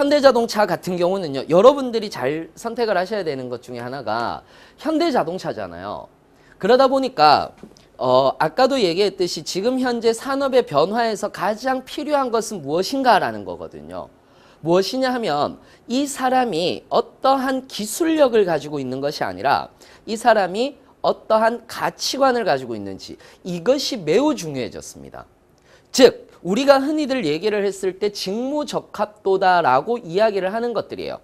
현대자동차 같은 경우는요. 여러분들이 잘 선택을 하셔야 되는 것 중에 하나가 현대자동차잖아요. 그러다 보니까 아까도 얘기했듯이 지금 현재 산업의 변화에서 가장 필요한 것은 무엇인가라는 거거든요. 무엇이냐 하면 이 사람이 어떠한 기술력을 가지고 있는 것이 아니라 이 사람이 어떠한 가치관을 가지고 있는지, 이것이 매우 중요해졌습니다. 즉 우리가 흔히들 얘기를 했을 때 직무적합도다라고 이야기를 하는 것들이에요.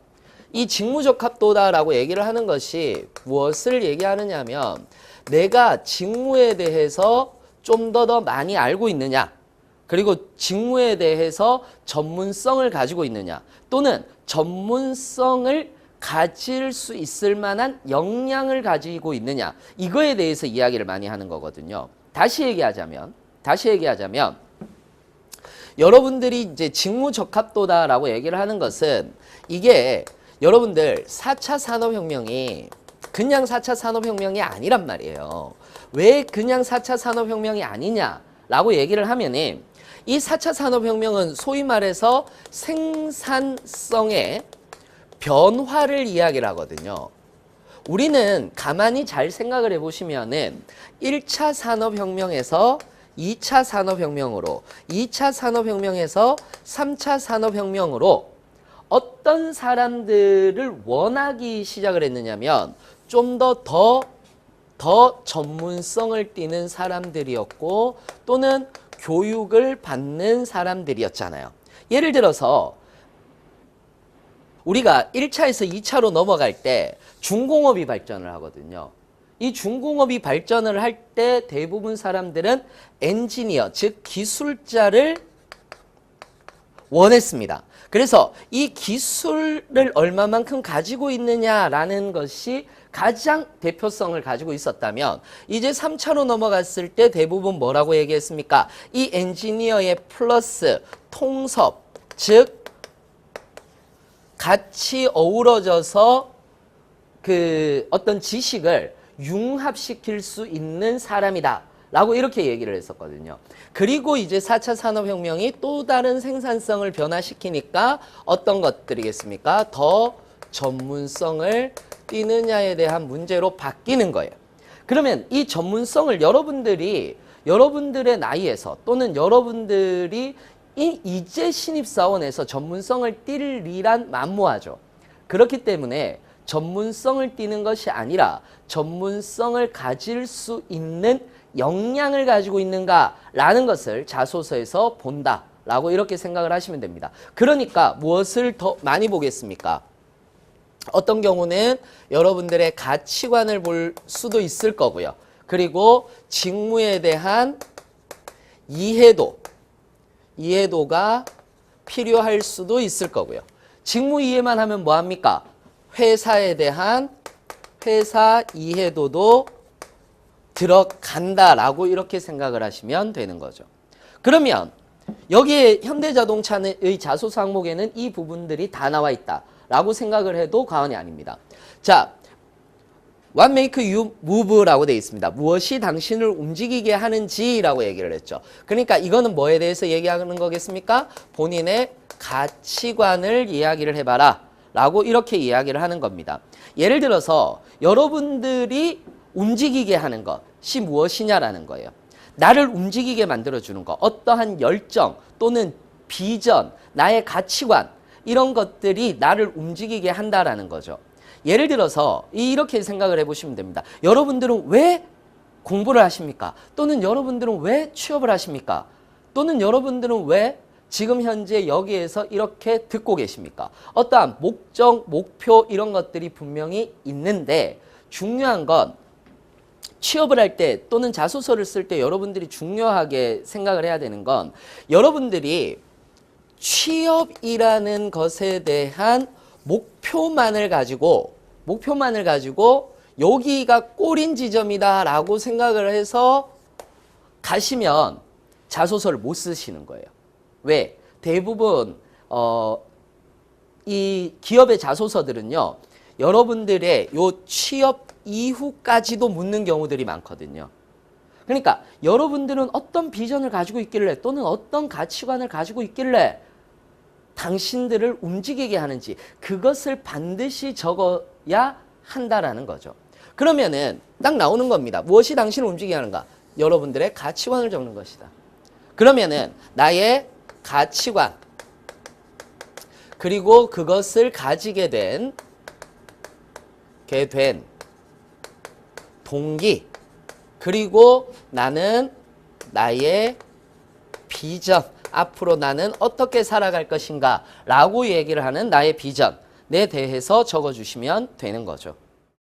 이 직무적합도다라고 얘기를 하는 것이 무엇을 얘기하느냐 하면 내가 직무에 대해서 좀 더 많이 알고 있느냐, 그리고 직무에 대해서 전문성을 가지고 있느냐, 또는 전문성을 가질 수 있을 만한 역량을 가지고 있느냐, 이거에 대해서 이야기를 많이 하는 거거든요. 다시 얘기하자면 여러분들이 이제 직무적합도다라고 얘기를 하는 것은, 이게 여러분들 4차 산업혁명이 그냥 4차 산업혁명이 아니란 말이에요. 왜 그냥 4차 산업혁명이 아니냐라고 얘기를 하면은, 이 4차 산업혁명은 소위 말해서 생산성의 변화를 이야기를 하거든요. 우리는 가만히 잘 생각을 해보시면은 1차 산업혁명에서 2차 산업혁명으로, 2차 산업혁명에서 3차 산업혁명으로 어떤 사람들을 원하기 시작을 했느냐면 좀 더 전문성을 띠는 사람들이었고, 또는 교육을 받는 사람들이었잖아요. 예를 들어서 우리가 1차에서 2차로 넘어갈 때 중공업이 발전을 하거든요. 이 중공업이 발전을 할 때 대부분 사람들은 엔지니어, 즉 기술자를 원했습니다. 그래서 이 기술을 얼마만큼 가지고 있느냐라는 것이 가장 대표성을 가지고 있었다면, 이제 3차로 넘어갔을 때 대부분 뭐라고 얘기했습니까? 이 엔지니어의 플러스 통섭, 즉 같이 어우러져서 그 어떤 지식을 융합시킬 수 있는 사람이다 라고 이렇게 얘기를 했었거든요. 그리고 이제 4차 산업혁명이 또 다른 생산성을 변화시키니까 어떤 것들이겠습니까? 더 전문성을 띠느냐에 대한 문제로 바뀌는 거예요. 그러면 이 전문성을 여러분들의 나이에서, 또는 여러분들이 이제 신입사원에서 전문성을 띌 일란 만무하죠. 그렇기 때문에 전문성을 띠는 것이 아니라 전문성을 가질 수 있는 역량을 가지고 있는가라는 것을 자소서에서 본다라고 이렇게 생각을 하시면 됩니다. 그러니까 무엇을 더 많이 보겠습니까? 어떤 경우는 여러분들의 가치관을 볼 수도 있을 거고요. 그리고 직무에 대한 이해도가 필요할 수도 있을 거고요. 직무 이해만 하면 뭐합니까? 회사에 대한 회사 이해도도 들어간다라고 이렇게 생각을 하시면 되는 거죠. 그러면 여기에 현대자동차의 자소서 항목에는 이 부분들이 다 나와 있다라고 생각을 해도 과언이 아닙니다. 자, What make you move라고 되어 있습니다. 무엇이 당신을 움직이게 하는지라고 얘기를 했죠. 그러니까 이거는 뭐에 대해서 얘기하는 거겠습니까? 본인의 가치관을 이야기를 해봐라 라고 이렇게 이야기를 하는 겁니다. 예를 들어서 여러분들이 움직이게 하는 것이 무엇이냐라는 거예요. 나를 움직이게 만들어주는 것, 어떠한 열정 또는 비전, 나의 가치관, 이런 것들이 나를 움직이게 한다라는 거죠. 예를 들어서 이렇게 생각을 해보시면 됩니다. 여러분들은 왜 공부를 하십니까? 또는 여러분들은 왜 취업을 하십니까? 또는 여러분들은 왜 지금 현재 여기에서 이렇게 듣고 계십니까? 어떠한 목적, 목표 이런 것들이 분명히 있는데, 중요한 건 취업을 할 때 또는 자소서를 쓸 때 여러분들이 중요하게 생각을 해야 되는 건, 여러분들이 취업이라는 것에 대한 목표만을 가지고 여기가 꼬린 지점이다 라고 생각을 해서 가시면 자소서를 못 쓰시는 거예요. 왜? 대부분 이 기업의 자소서들은요, 여러분들의 요 취업 이후까지도 묻는 경우들이 많거든요. 그러니까 여러분들은 어떤 비전을 가지고 있길래, 또는 어떤 가치관을 가지고 있길래 당신들을 움직이게 하는지 그것을 반드시 적어야 한다라는 거죠. 그러면은 딱 나오는 겁니다. 무엇이 당신을 움직이게 하는가? 여러분들의 가치관을 적는 것이다. 그러면은 나의 가치관 그리고 그것을 가지게 된 동기 그리고 나는 나의 비전 앞으로 나는 어떻게 살아갈 것인가 라고 얘기를 하는 나의 비전에 대해서 적어주시면 되는 거죠.